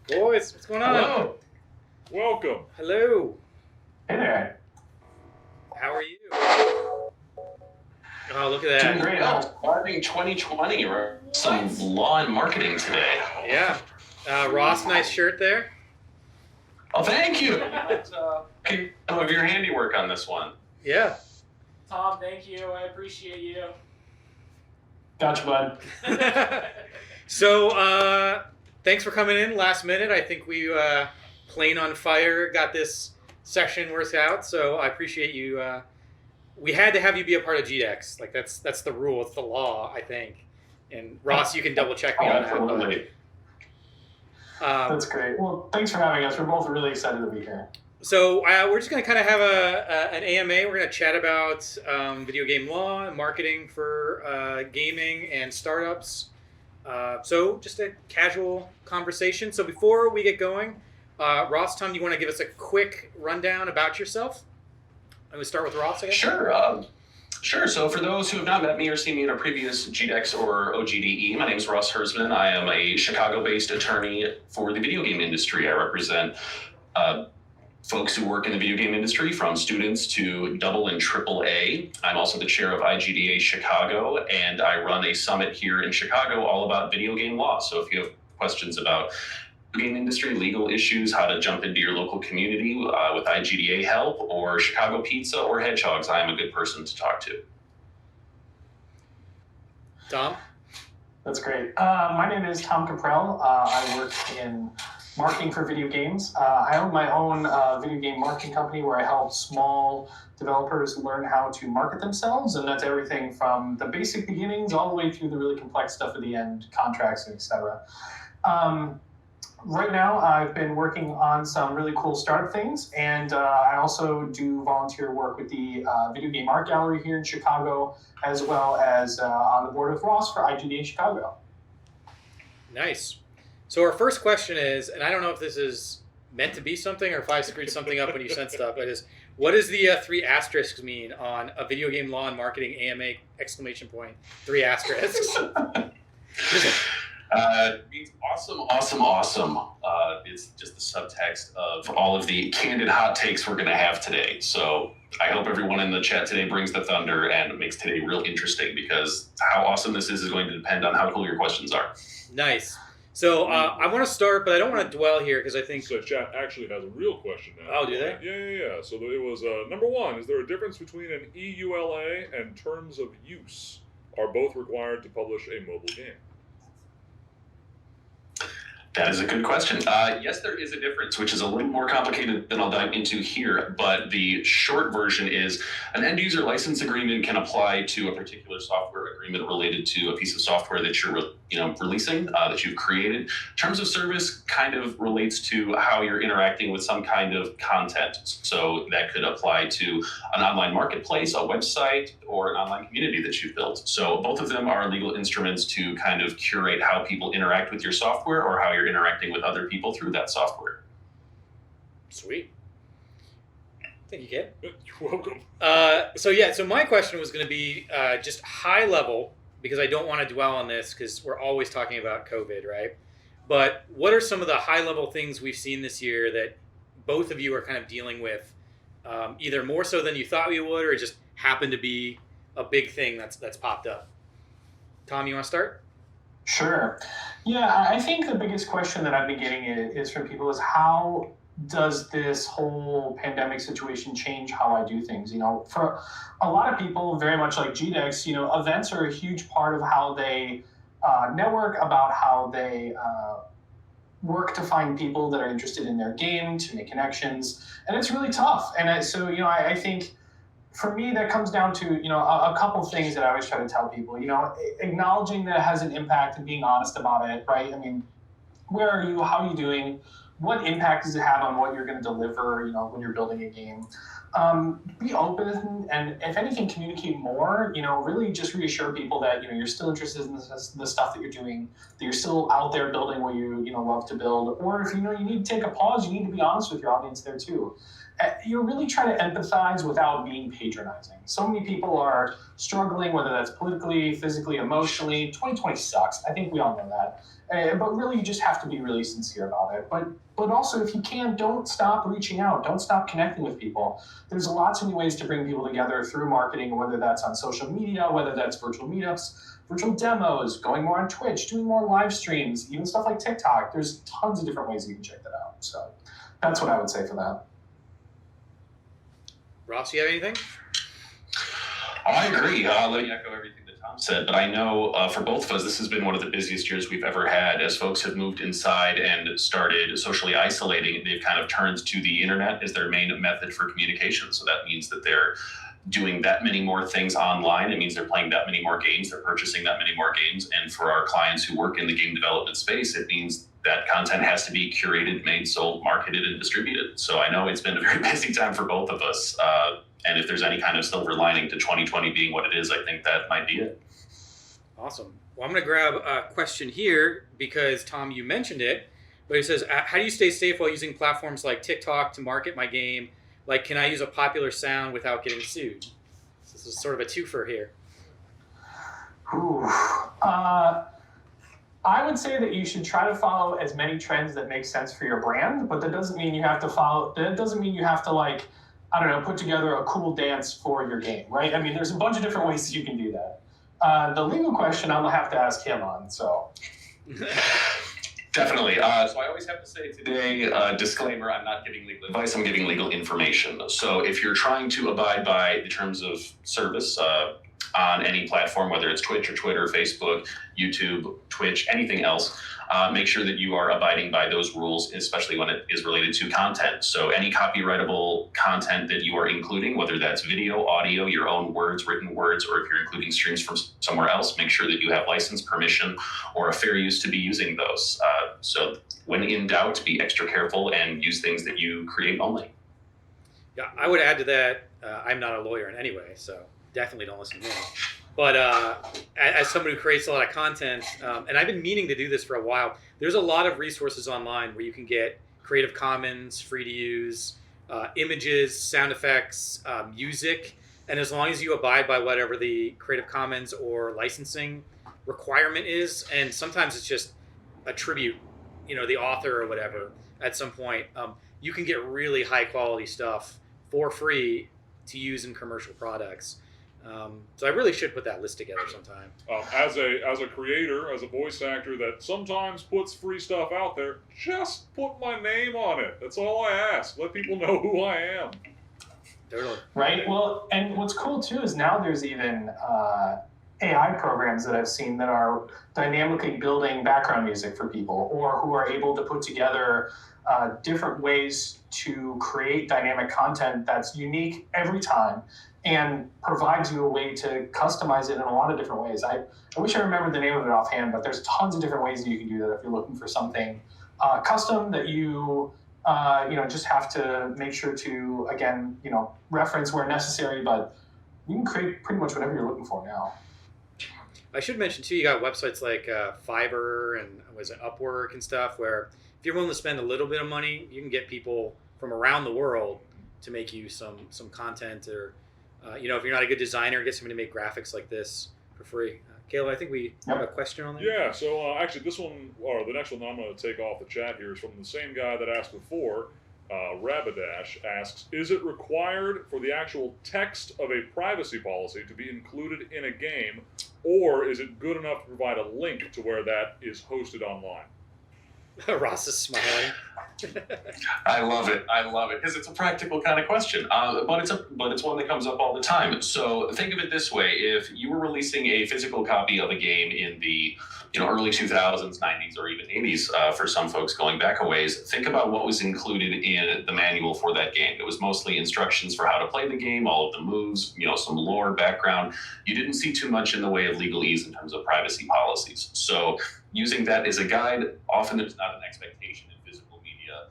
Boys, what's going on? Hello. Welcome. Hello. Hey there. How are you? Oh, look at Doing that. great. Starting 2020, or some law and marketing today. Yeah. Ross, nice shirt there. Oh, thank you. Some of your handiwork on this one. Yeah. Tom, thank you. I appreciate you. Gotcha, bud. So, thanks for coming in last minute. I think we, Plane on Fire, got this session worked out, so I appreciate you. We had to have you be a part of GDEX. Like, that's the rule. It's the law, I think. And Ross, you can double check me on that. Absolutely. That's great. Well, thanks for having us. We're both really excited to be here. So we're just going to kind of have an AMA. We're going to chat about video game law and marketing for gaming and startups. So just a casual conversation. So before we get going, Ross, Tom, do you want to give us a quick rundown about yourself? I'm going to start with Ross, I guess. Sure. So for those who have not met me or seen me in a previous GDEX or OGDE, my name is Ross Hersmann. I am a Chicago-based attorney for the video game industry. I represent folks who work in the video game industry, from students to double and triple A. I'm also the chair of IGDA Chicago, and I run a summit here in Chicago all about video game law. So if you have questions about game industry, legal issues, how to jump into your local community with IGDA help, or Chicago pizza or hedgehogs, I am a good person to talk to. Tom? That's great. My name is Tom Caprel. I work in marketing for video games. I own my own video game marketing company where I help small developers learn how to market themselves, and that's everything from the basic beginnings all the way through the really complex stuff at the end, contracts, etc. Right now, I've been working on some really cool startup things, and I also do volunteer work with the Video Game Art Gallery here in Chicago, as well as on the board of Ross for IGDA Chicago. Nice. So our first question is, and I don't know if this is meant to be something or if I screwed something up when you sent stuff, but is, what does the 3 asterisks mean on a video game law and marketing AMA exclamation point? 3 asterisks. It means awesome. It's just the subtext of all of the candid hot takes we're going to have today. So I hope everyone in the chat today brings the thunder and makes today real interesting, because how awesome this is going to depend on how cool your questions are. Nice. So I want to start, but I don't want to dwell here because I think... So chat actually has a real question now. Oh, do they? Yeah. So it was, number one, is there a difference between an EULA and terms of use? Are both required to publish a mobile game? That is a good question. Yes, there is a difference, which is a little more complicated than I'll dive into here. But the short version is an end user license agreement can apply to a particular software agreement related to a piece of software that you're releasing, that you've created. Terms of service kind of relates to how you're interacting with some kind of content. So that could apply to an online marketplace, a website, or an online community that you've built. So both of them are legal instruments to kind of curate how people interact with your software or how you're interacting with other people through that software. Sweet. Thank you, Kid. You're welcome. So my question was going to be just high level, because I don't want to dwell on this because we're always talking about COVID, right? But what are some of the high level things we've seen this year that both of you are kind of dealing with, either more so than you thought you would, or it just happened to be a big thing that's popped up? Tom, you want to start? Sure. Yeah, I think the biggest question that I've been getting is from people is, how does this whole pandemic situation change how I do things? For a lot of people, very much like GDEX, events are a huge part of how they network, about how they work to find people that are interested in their game, to make connections, and it's really tough. And I think for me, that comes down to, a couple things that I always try to tell people, acknowledging that it has an impact and being honest about it, right? I mean, where are you? How are you doing? what impact does it have on what you're going to deliver, when you're building a game? Be open, and if anything, communicate more. Really just reassure people that you're still interested in the stuff that you're doing, that you're still out there building what you love to build. Or if you need to take a pause, you need to be honest with your audience there too. You really try to empathize without being patronizing. So many people are struggling, whether that's politically, physically, emotionally. 2020 sucks. I think we all know that. But really, you just have to be really sincere about it. But also, if you can, don't stop reaching out. Don't stop connecting with people. There's lots of new ways to bring people together through marketing, whether that's on social media, whether that's virtual meetups, virtual demos, going more on Twitch, doing more live streams, even stuff like TikTok. There's tons of different ways you can check that out. So that's what I would say for that. Ross, you have anything? I agree. Let me echo everything that Tom said. But I know for both of us, this has been one of the busiest years we've ever had. As folks have moved inside and started socially isolating, they've kind of turned to the internet as their main method for communication. So that means that they're doing that many more things online. It means they're playing that many more games. They're purchasing that many more games. And for our clients who work in the game development space, it means that content has to be curated, made, sold, marketed, and distributed. So I know it's been a very busy time for both of us. And if there's any kind of silver lining to 2020 being what it is, I think that might be it. Awesome. Well, I'm going to grab a question here because, Tom, you mentioned it, but it says, how do you stay safe while using platforms like TikTok to market my game? Like, can I use a popular sound without getting sued? So this is sort of a twofer here. Ooh. I would say that you should try to follow as many trends that make sense for your brand, but that doesn't mean you have to put together a cool dance for your game, right? I mean, there's a bunch of different ways that you can do that. The legal question, I'll have to ask him on, so. Definitely. So I always have to say today, disclaimer, I'm not giving legal advice, I'm giving legal information. So if you're trying to abide by the terms of service on any platform, whether it's Twitch or Twitter, Facebook, YouTube, Twitch, anything else, make sure that you are abiding by those rules, especially when it is related to content. So any copyrightable content that you are including, whether that's video, audio, your own words, written words, or if you're including streams from somewhere else, make sure that you have license, permission, or a fair use to be using those. So when in doubt, be extra careful and use things that you create only. Yeah, I would add to that, I'm not a lawyer in any way, so definitely don't listen to me. But as someone who creates a lot of content, and I've been meaning to do this for a while, there's a lot of resources online where you can get Creative Commons, free to use, images, sound effects, music. And as long as you abide by whatever the Creative Commons or licensing requirement is, and sometimes it's just a tribute, the author or whatever at some point, you can get really high quality stuff for free to use in commercial products. So I really should put that list together sometime. As a creator, as a voice actor that sometimes puts free stuff out there, just put my name on it. That's all I ask. Let people know who I am. Totally. Right. Well, and what's cool too is now there's even AI programs that I've seen that are dynamically building background music for people, or who are able to put together different ways to create dynamic content that's unique every time and provides you a way to customize it in a lot of different ways. I wish I remembered the name of it offhand, but there's tons of different ways that you can do that if you're looking for something custom that you just have to make sure to, again, reference where necessary, but you can create pretty much whatever you're looking for now. I should mention too, you got websites like Fiverr and Upwork and stuff, where if you're willing to spend a little bit of money, you can get people from around the world to make you some content, or if you're not a good designer, get somebody to make graphics like this for free. Caleb, I think we have a question on there. Yeah, so actually this one, or the next one I'm going to take off the chat here, is from the same guy that asked before. Rabadash asks, is it required for the actual text of a privacy policy to be included in a game, or is it good enough to provide a link to where that is hosted online? Ross is smiling. I love it, because it's a practical kind of question, but it's one that comes up all the time. So think of it this way: if you were releasing a physical copy of a game in the early 2000s, 90s, or even 80s, for some folks going back a ways, think about what was included in the manual for that game. It was mostly instructions for how to play the game, all of the moves, some lore, background. You didn't see too much in the way of legalese in terms of privacy policies. So using that as a guide, often there's not an expectation in physical media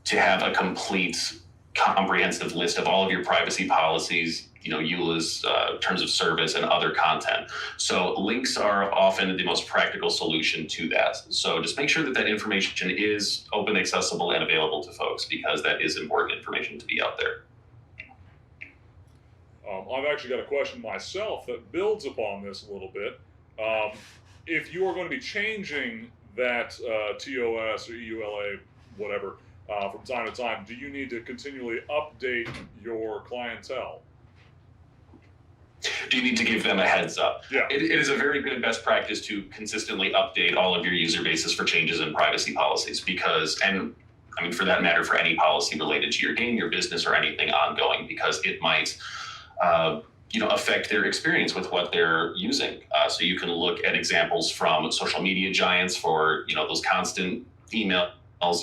to have a complete, comprehensive list of all of your privacy policies, EULA's terms of service and other content. So links are often the most practical solution to that. So just make sure that that information is open, accessible, and available to folks, because that is important information to be out there. I've actually got a question myself that builds upon this a little bit. If you are going to be changing that TOS or EULA, whatever, from time to time, do you need to continually update your clientele? Do you need to give them a heads up? Yeah. It is a very good best practice to consistently update all of your user bases for changes in privacy policies, because, and I mean, for that matter, for any policy related to your game, your business, or anything ongoing, because it might affect their experience with what they're using. So you can look at examples from social media giants for, those constant emails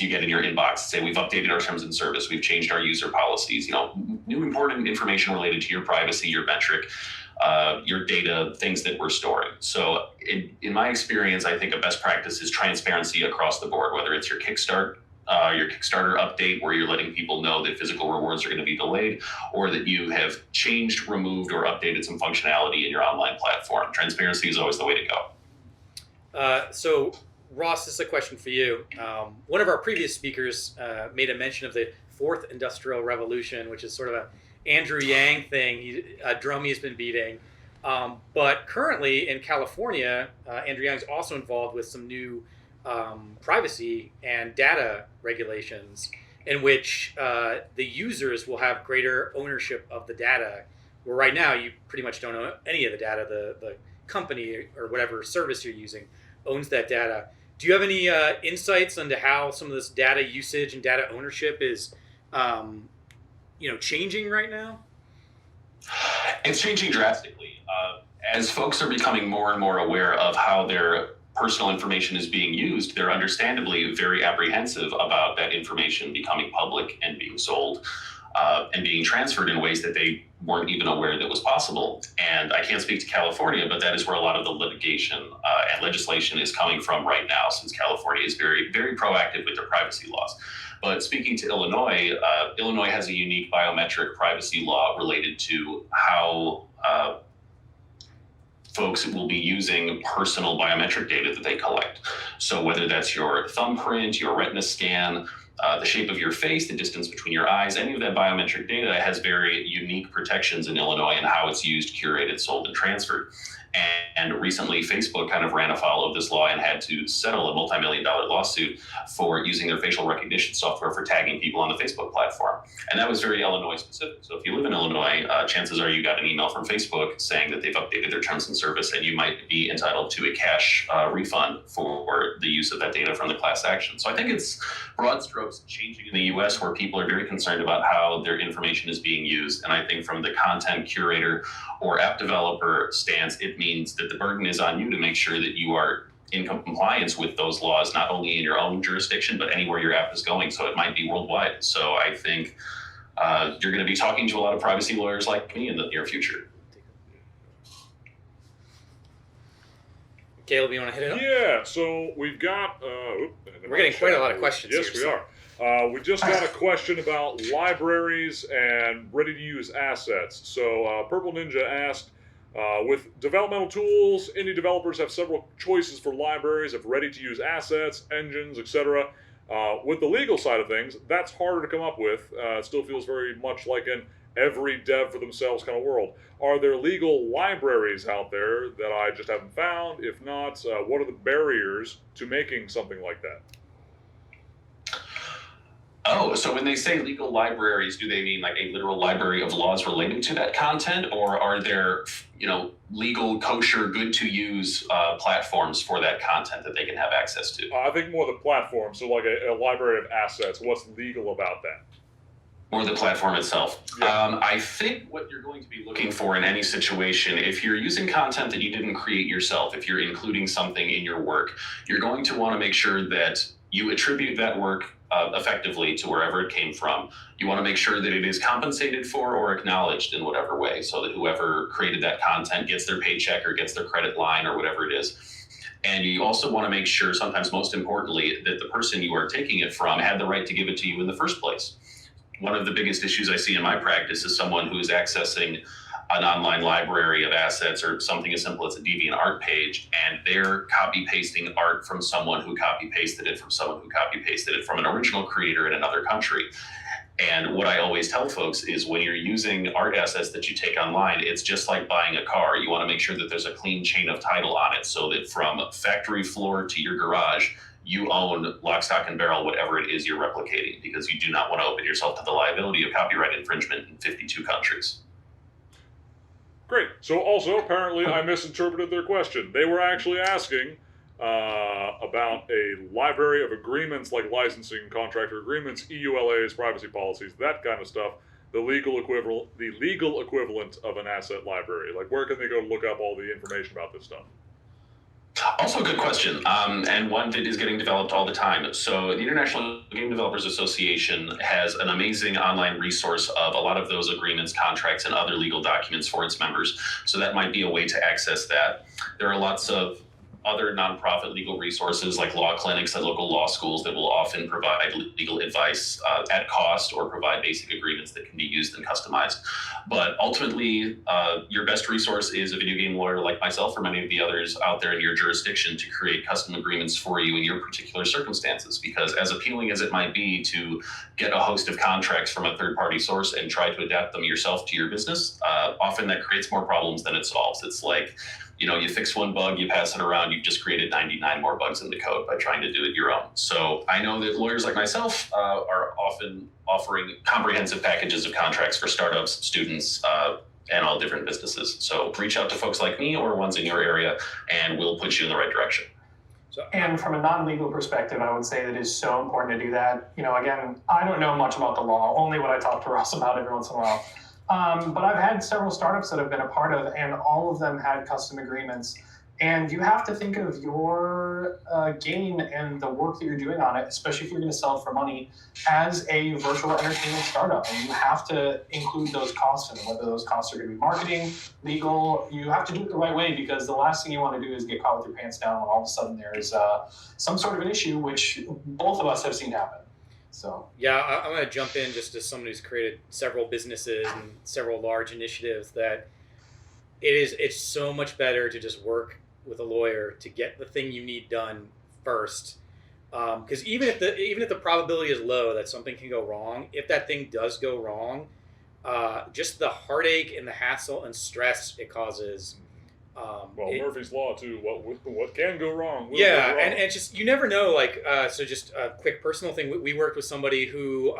you get in your inbox. Say, we've updated our terms and service, we've changed our user policies, new important information related to your privacy, your metric, your data, things that we're storing. So in my experience, I think a best practice is transparency across the board, whether it's your Kickstarter update where you're letting people know that physical rewards are going to be delayed, or that you have changed, removed, or updated some functionality in your online platform. Transparency is always the way to go. So Ross, this is a question for you. One of our previous speakers made a mention of the fourth industrial revolution, which is sort of a Andrew Yang thing, a drum he's been beating. But currently in California, Andrew Yang's also involved with some new privacy and data regulations in which the users will have greater ownership of the data, where right now you pretty much don't own any of the data. The company or whatever service you're using owns that data. Do you have any insights into how some of this data usage and data ownership is changing right now? It's changing drastically. As folks are becoming more and more aware of how their personal information is being used, they're understandably very apprehensive about that information becoming public and being sold and being transferred in ways that they weren't even aware that was possible. And I can't speak to California, but that is where a lot of the litigation and legislation is coming from right now, since California is very, very proactive with their privacy laws. But speaking to Illinois, Illinois has a unique biometric privacy law related to how folks will be using personal biometric data that they collect. So whether that's your thumbprint, your retina scan, the shape of your face, the distance between your eyes, any of that biometric data has very unique protections in Illinois and how it's used, curated, sold, and transferred. And recently, Facebook kind of ran afoul of this law and had to settle a multi-million-dollar lawsuit for using their facial recognition software for tagging people on the Facebook platform. And that was very Illinois specific. So if you live in Illinois, chances are you got an email from Facebook saying that they've updated their terms and service, and you might be entitled to a cash refund for the use of that data from the class action. So I think it's broad strokes changing in the US, where people are very concerned about how their information is being used. And I think from the content curator or app developer stance, it means that the burden is on you to make sure that you are in compliance with those laws, not only in your own jurisdiction, but anywhere your app is going. So it might be worldwide. So I think you're going to be talking to a lot of privacy lawyers like me in the near future. Caleb, you want to hit it up? Yeah, so we've got... we're getting quite a lot of questions yes, here. Yes, we are. We just got a question about libraries and ready-to-use assets. So Purple Ninja asked, with developmental tools, indie developers have several choices for libraries of ready-to-use assets, engines, etc. With the legal side of things, that's harder to come up with. It still feels very much like an every dev for themselves kind of world. Are there legal libraries out there that I just haven't found? If not, what are the barriers to making something like that? Oh, so when they say legal libraries, do they mean like a literal library of laws related to that content, or are there, legal, kosher, good to use platforms for that content that they can have access to? I think more the platform, so like a library of assets. What's legal about that? Or the platform itself. Yeah. I think what you're going to be looking for in any situation, if you're using content that you didn't create yourself, if you're including something in your work, you're going to want to make sure that you attribute that work effectively to wherever it came from. You want to make sure that it is compensated for or acknowledged in whatever way, so that whoever created that content gets their paycheck or gets their credit line or whatever it is. And you also want to make sure, sometimes most importantly, that the person you are taking it from had the right to give it to you in the first place. One of the biggest issues I see in my practice is someone who is accessing an online library of assets or something as simple as a DeviantArt page, and they're copy pasting art from someone who copy pasted it from someone who copy pasted it from an original creator in another country. And what I always tell folks is when you're using art assets that you take online, it's just like buying a car. You want to make sure that there's a clean chain of title on it so that from factory floor to your garage, you own lock, stock, and barrel whatever it is you're replicating, because you do not want to open yourself to the liability of copyright infringement in 52 countries. Great. So also, apparently, I misinterpreted their question. They were actually asking about a library of agreements like licensing, contractor agreements, EULAs, privacy policies, that kind of stuff. The legal equivalent of an asset library. Like, where can they go to look up all the information about this stuff? Also a good question, and one that is getting developed all the time. So the International Game Developers Association has an amazing online resource of a lot of those agreements, contracts, and other legal documents for its members. So that might be a way to access that. There are lots of other nonprofit legal resources like law clinics at local law schools that will often provide legal advice at cost or provide basic agreements that can be used and customized. But ultimately, your best resource is a video game lawyer like myself or many of the others out there in your jurisdiction to create custom agreements for you in your particular circumstances. Because as appealing as it might be to get a host of contracts from a third-party source and try to adapt them yourself to your business, often that creates more problems than it solves. It's like, you fix one bug, you pass it around, you've just created 99 more bugs in the code by trying to do it your own. So I know that lawyers like myself are often offering comprehensive packages of contracts for startups, students, and all different businesses. So reach out to folks like me or ones in your area, and we'll put you in the right direction. And from a non-legal perspective, I would say that it's so important to do that. Again, I don't know much about the law, only what I talk to Russ about every once in a while. But I've had several startups that I've been a part of, and all of them had custom agreements. And you have to think of your gain and the work that you're doing on it, especially if you're going to sell it for money, as a virtual entertainment startup. And you have to include those costs in it, whether those costs are going to be marketing, legal. You have to do it the right way, because the last thing you want to do is get caught with your pants down when all of a sudden there's some sort of an issue, which both of us have seen happen. So yeah, I'm going to jump in just as someone who's created several businesses and several large initiatives, that it's so much better to just work with a lawyer to get the thing you need done first. Because even if the probability is low that something can go wrong, if that thing does go wrong, just the heartache and the hassle and stress it causes. Murphy's Law too. What can go wrong? Yeah, go wrong. and just you never know. Like, so just a quick personal thing. We worked with somebody who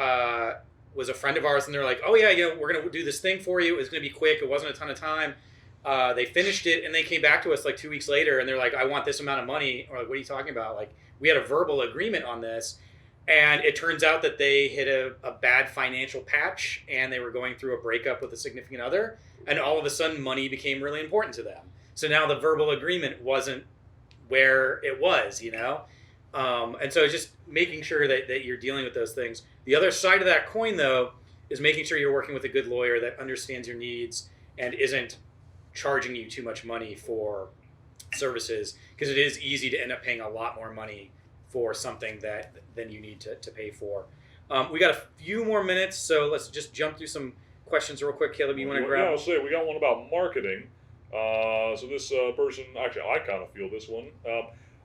was a friend of ours, and they're like, "Oh yeah, we're gonna do this thing for you. It's gonna be quick. It wasn't a ton of time." They finished it, and they came back to us like 2 weeks later, and they're like, "I want this amount of money." Or like, "What are you talking about?" Like, we had a verbal agreement on this, and it turns out that they hit a bad financial patch, and they were going through a breakup with a significant other, and all of a sudden, money became really important to them. So now the verbal agreement wasn't where it was, and so just making sure that you're dealing with those things. The other side of that coin, though, is making sure you're working with a good lawyer that understands your needs and isn't charging you too much money for services, because it is easy to end up paying a lot more money for something than you need to pay for. We got a few more minutes, so let's just jump through some questions real quick. Caleb, you want to grab? Yeah, I'll say we got one about marketing. So this person, actually, I kind of feel this one.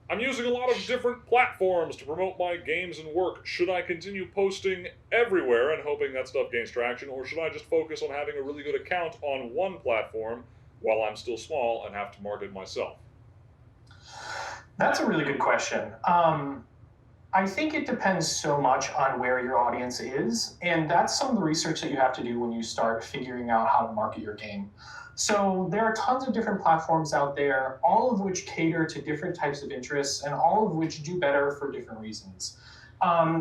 I'm using a lot of different platforms to promote my games and work. Should I continue posting everywhere and hoping that stuff gains traction, or should I just focus on having a really good account on one platform while I'm still small and have to market myself? that's a really good question. I think it depends so much on where your audience is, and that's some of the research that you have to do when you start figuring out how to market your game. So there are tons of different platforms out there, all of which cater to different types of interests, and all of which do better for different reasons.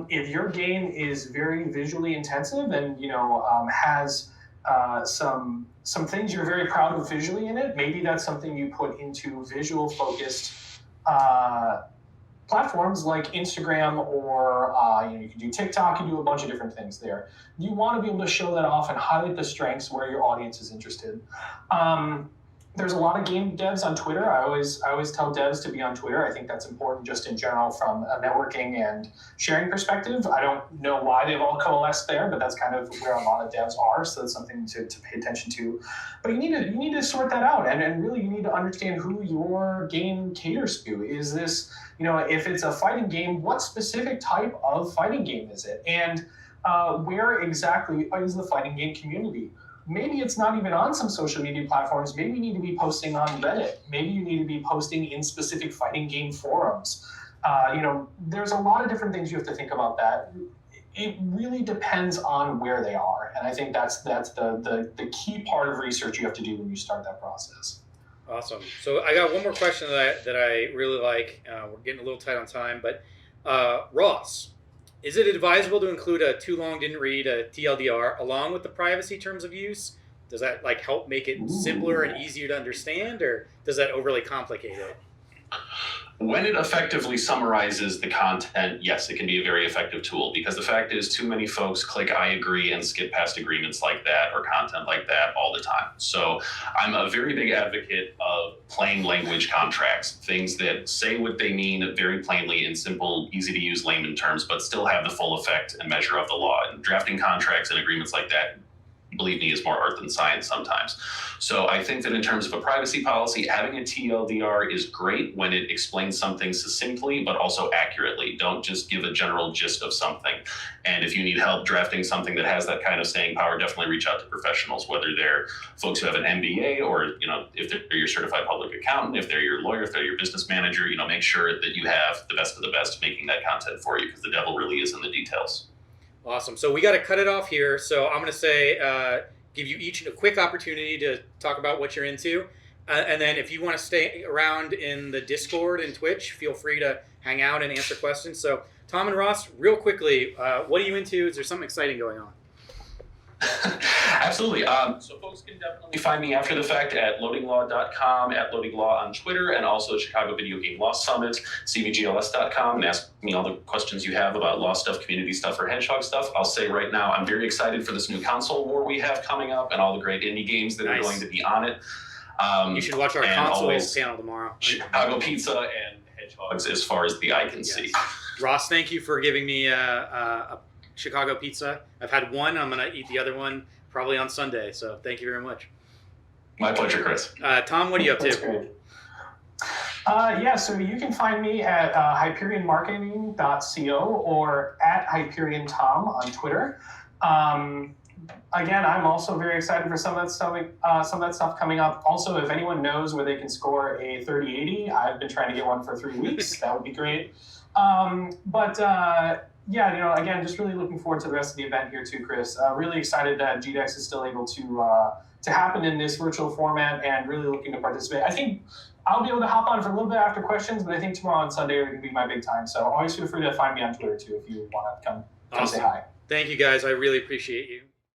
If your game is very visually intensive and has some things you're very proud of visually in it, maybe that's something you put into visual focused platforms like Instagram, or you can do TikTok. You do a bunch of different things there. You want to be able to show that off and highlight the strengths where your audience is interested. There's a lot of game devs on Twitter. I always tell devs to be on Twitter. I think that's important just in general from a networking and sharing perspective. I don't know why they've all coalesced there, but that's kind of where a lot of devs are. So that's something to pay attention to. But you need to sort that out, and really you need to understand who your game caters to. Is this, if it's a fighting game, what specific type of fighting game is it, and where exactly is the fighting game community? Maybe it's not even on some social media platforms. Maybe you need to be posting on Reddit. Maybe you need to be posting in specific fighting game forums. There's a lot of different things you have to think about that. It really depends on where they are. And I think that's the key part of research you have to do when you start that process. Awesome. So I got one more question that I really like. We're getting a little tight on time, but Ross, is it advisable to include a too long didn't read, a TLDR, along with the privacy terms of use? Does that help make it simpler and easier to understand, or does that overly complicate it? When it effectively summarizes the content, yes, it can be a very effective tool, because the fact is too many folks click I agree and skip past agreements like that or content like that all the time. So I'm a very big advocate of plain language contracts, things that say what they mean very plainly in simple, easy to use layman terms, but still have the full effect and measure of the law. And drafting contracts and agreements like that, believe me, is more art than science sometimes. So I think that in terms of a privacy policy, having a TLDR is great when it explains something succinctly, but also accurately. Don't just give a general gist of something. And if you need help drafting something that has that kind of staying power, definitely reach out to professionals, whether they're folks who have an MBA or, if they're your certified public accountant, if they're your lawyer, if they're your business manager, make sure that you have the best of the best making that content for you, because the devil really is in the details. Awesome. So we got to cut it off here. So I'm going to say, give you each a quick opportunity to talk about what you're into. And then if you want to stay around in the Discord and Twitch, feel free to hang out and answer questions. So Tom and Ross, real quickly, what are you into? Is there something exciting going on? Absolutely. So folks can definitely find me after the fact at loadinglaw.com, at loadinglaw on Twitter, and also Chicago Video Game Law Summit, cvgls.com, and ask me all the questions you have about law stuff, community stuff, or hedgehog stuff. I'll say right now, I'm very excited for this new console war we have coming up and all the great indie games that are going to be on it. You should watch our consoles panel tomorrow. Chicago pizza and hedgehogs as far as the eye can see. Ross, thank you for giving me a Chicago pizza. I've had one. I'm going to eat the other one probably on Sunday. So thank you very much. My pleasure, Chris. Tom, what are you up to? That's great. So you can find me at HyperionMarketing.co or at HyperionTom on Twitter. Again, I'm also very excited for some of that stuff coming up. Also, if anyone knows where they can score a 3080, I've been trying to get one for 3 weeks. That would be great. Again, just really looking forward to the rest of the event here too, Chris. Really excited that GDEX is still able to happen in this virtual format, and really looking to participate. I think I'll be able to hop on for a little bit after questions, but I think tomorrow and Sunday are going to be my big time. So always feel free to find me on Twitter too if you want to come say hi. Thank you guys. I really appreciate you.